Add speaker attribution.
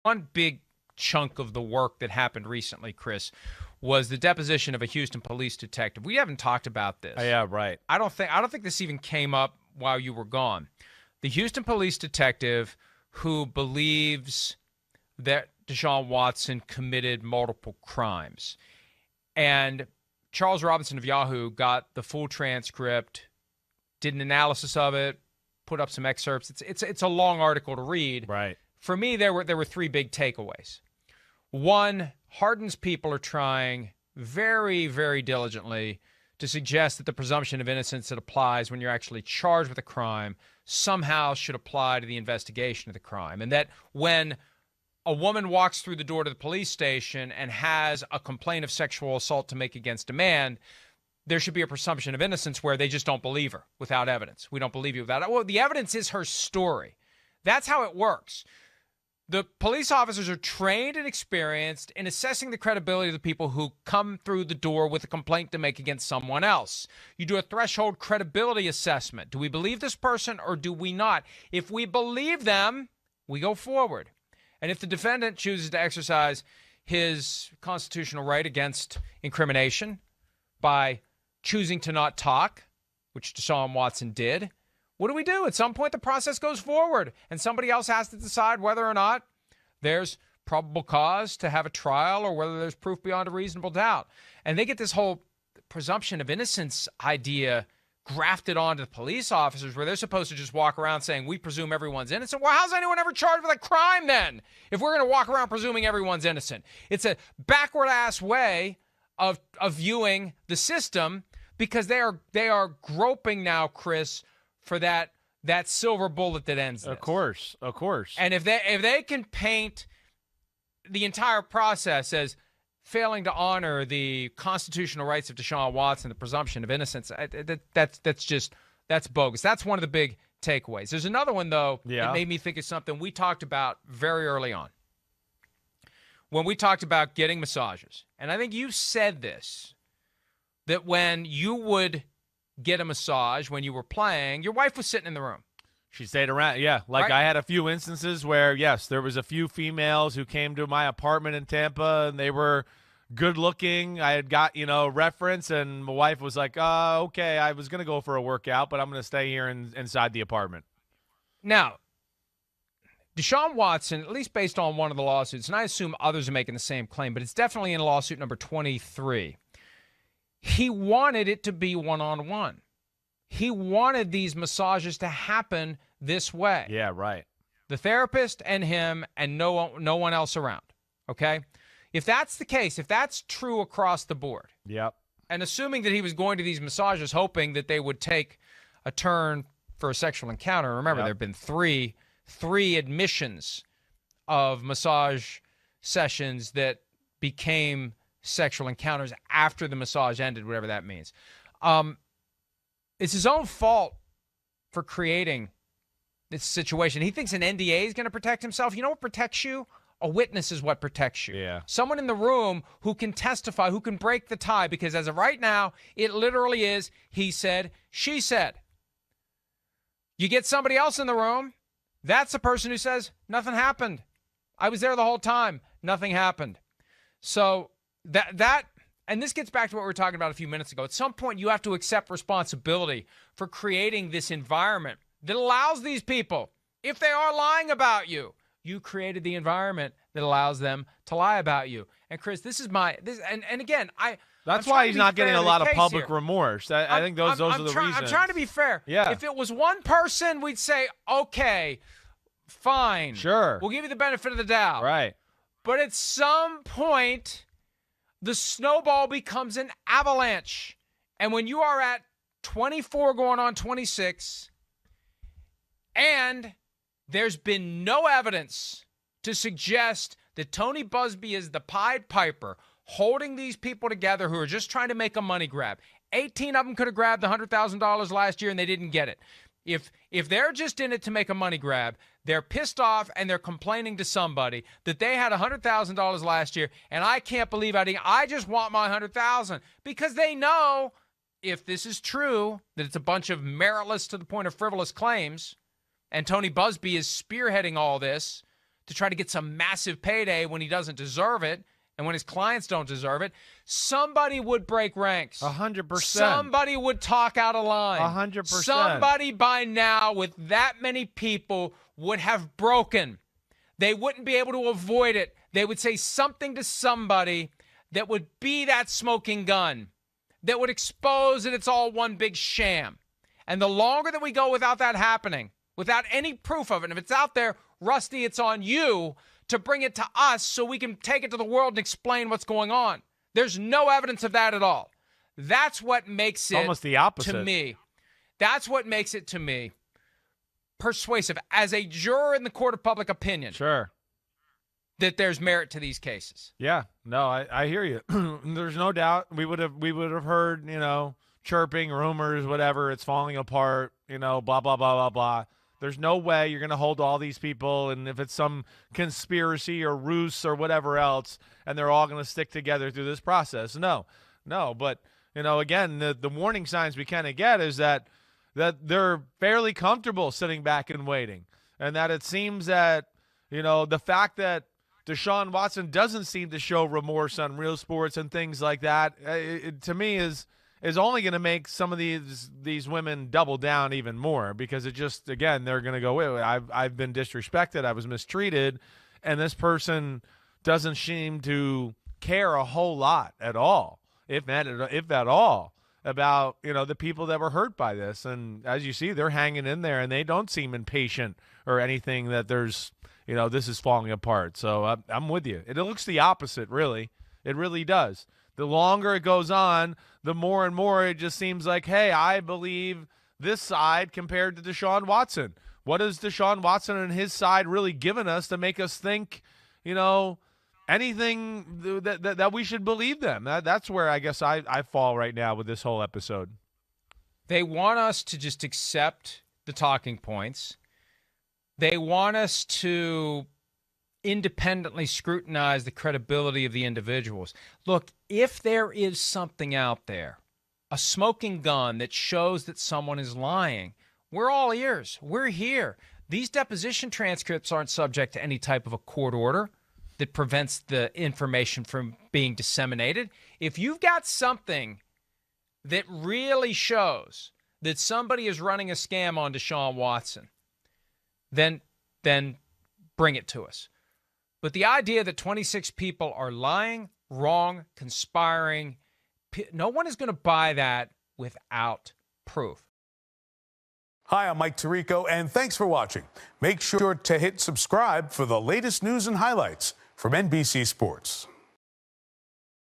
Speaker 1: One big chunk of the work that happened recently, Chris, was the deposition of a Houston police detective. We haven't talked about this.
Speaker 2: Oh, yeah, right.
Speaker 1: I don't think this even came up while you were gone. The Houston police detective who believes that Deshaun Watson committed multiple crimes. And Charles Robinson of Yahoo got the full transcript, did an analysis of it, put up some excerpts. It's a long article to read.
Speaker 2: Right.
Speaker 1: For me, there were three big takeaways. One, Harden's people are trying very, very diligently to suggest that the presumption of innocence that applies when you're actually charged with a crime somehow should apply to the investigation of the crime. And that when a woman walks through the door to the police station and has a complaint of sexual assault to make against a man, there should be a presumption of innocence where they just don't believe her without evidence. We don't believe you without it. Well, the evidence is her story. That's how it works. The police officers are trained and experienced in assessing the credibility of the people who come through the door with a complaint to make against someone else. You do a threshold credibility assessment. Do we believe this person or do we not? If we believe them, we go forward. And if the defendant chooses to exercise his constitutional right against incrimination by choosing to not talk, which Deshaun Watson did, what do we do? At some point, the process goes forward, and somebody else has to decide whether or not there's probable cause to have a trial or whether there's proof beyond a reasonable doubt. And they get this whole presumption of innocence idea grafted onto the police officers where they're supposed to just walk around saying, we presume everyone's innocent. Well, how's anyone ever charged with a crime then if we're going to walk around presuming everyone's innocent? It's a backward-ass way of viewing the system because they are groping now, Chris, for that silver bullet that ends this.
Speaker 2: Of course.
Speaker 1: And if they can paint the entire process as failing to honor the constitutional rights of Deshaun Watson, the presumption of innocence, that's bogus. That's one of the big takeaways. There's another one, though, that made me think of something we talked about very early on when we talked about getting massages. And I think you said this, that when you would get a massage when you were playing, your wife was sitting in the room.
Speaker 2: She stayed around. Yeah. Right? I had a few instances where, yes, there was a few females who came to my apartment in Tampa and they were good looking. I had got, reference, and my wife was like, okay, I was going to go for a workout, but I'm going to stay here inside the apartment.
Speaker 1: Now, Deshaun Watson, at least based on one of the lawsuits, and I assume others are making the same claim, but it's definitely in lawsuit number 23. He wanted it to be one-on-one. He wanted these massages to happen this way.
Speaker 2: Yeah, right.
Speaker 1: The therapist and him and no one else around, okay? If that's the case, if that's true across the board,
Speaker 2: yep.
Speaker 1: And assuming that he was going to these massages hoping that they would take a turn for a sexual encounter, remember, there have been three admissions of massage sessions that became sexual encounters after the massage ended, whatever that means. It's his own fault for creating this situation. He thinks an NDA is going to protect himself. You know what protects you? A witness is what protects you.
Speaker 2: Yeah.
Speaker 1: Someone in the room who can testify, who can break the tie, because as of right now, it literally is he said, she said. You get somebody else in the room, that's the person who says, nothing happened. I was there the whole time. Nothing happened. So that and this gets back to what we were talking about a few minutes ago. At some point, you have to accept responsibility for creating this environment that allows these people, if they are lying about you, you created the environment that allows them to lie about you. And Chris, this is and again,
Speaker 2: that's why he's not getting a lot of public remorse. I think those are the reasons.
Speaker 1: I'm trying to be fair.
Speaker 2: Yeah.
Speaker 1: If it was one person, we'd say, okay, fine.
Speaker 2: Sure.
Speaker 1: We'll give you the benefit of the doubt.
Speaker 2: Right.
Speaker 1: But at some point, the snowball becomes an avalanche. And when you are at 24 going on 26, and there's been no evidence to suggest that Tony Busby is the Pied Piper holding these people together who are just trying to make a money grab. 18 of them could have grabbed the $100,000 last year and they didn't get it. If they're just in it to make a money grab, they're pissed off and they're complaining to somebody that they had $100,000 last year and I can't believe I just want my $100,000, because they know if this is true, that it's a bunch of meritless to the point of frivolous claims, and Tony Busby is spearheading all this to try to get some massive payday when he doesn't deserve it and when his clients don't deserve it, somebody would break ranks.
Speaker 2: 100%.
Speaker 1: Somebody would talk out of line.
Speaker 2: 100%.
Speaker 1: Somebody by now with that many people would have broken. They wouldn't be able to avoid it. They would say something to somebody that would be that smoking gun, that would expose that it's all one big sham. And the longer that we go without that happening, without any proof of it, and if it's out there, Rusty, it's on you to bring it to us so we can take it to the world and explain what's going on. There's no evidence of that at all. That's what makes it
Speaker 2: almost the opposite
Speaker 1: to me. That's what makes it to me persuasive as a juror in the court of public opinion.
Speaker 2: Sure.
Speaker 1: That there's merit to these cases.
Speaker 2: Yeah. No, I hear you. There's no doubt we would have heard, chirping, rumors, whatever, it's falling apart, blah, blah, blah, blah, blah. There's no way you're going to hold all these people, and if it's some conspiracy or ruse or whatever else, and they're all going to stick together through this process. No. But, again, the warning signs we kind of get is that they're fairly comfortable sitting back and waiting, and that it seems that, the fact that Deshaun Watson doesn't seem to show remorse on Real Sports and things like that, it to me is only going to make some of these women double down even more, because it just, again, they're going to go, wait, I've been disrespected, I was mistreated, and this person doesn't seem to care a whole lot at all, if at all, about the people that were hurt by this. And as you see, they're hanging in there, and they don't seem impatient or anything that there's this is falling apart. So I'm with you. It looks the opposite, really. It really does. The longer it goes on, the more and more it just seems like, hey, I believe this side compared to Deshaun Watson. What has Deshaun Watson and his side really given us to make us think, anything that we should believe them? That's where I guess I fall right now with this whole episode.
Speaker 1: They want us to just accept the talking points. They want us to independently scrutinize the credibility of the individuals. Look, if there is something out there, a smoking gun that shows that someone is lying, we're all ears. We're here. These deposition transcripts aren't subject to any type of a court order that prevents the information from being disseminated. If you've got something that really shows that somebody is running a scam on Deshaun Watson, then bring it to us. But the idea that 26 people are lying, wrong, conspiring, no one is going to buy that without proof.
Speaker 3: Hi, I'm Mike Tirico, and thanks for watching. Make sure to hit subscribe for the latest news and highlights from NBC Sports.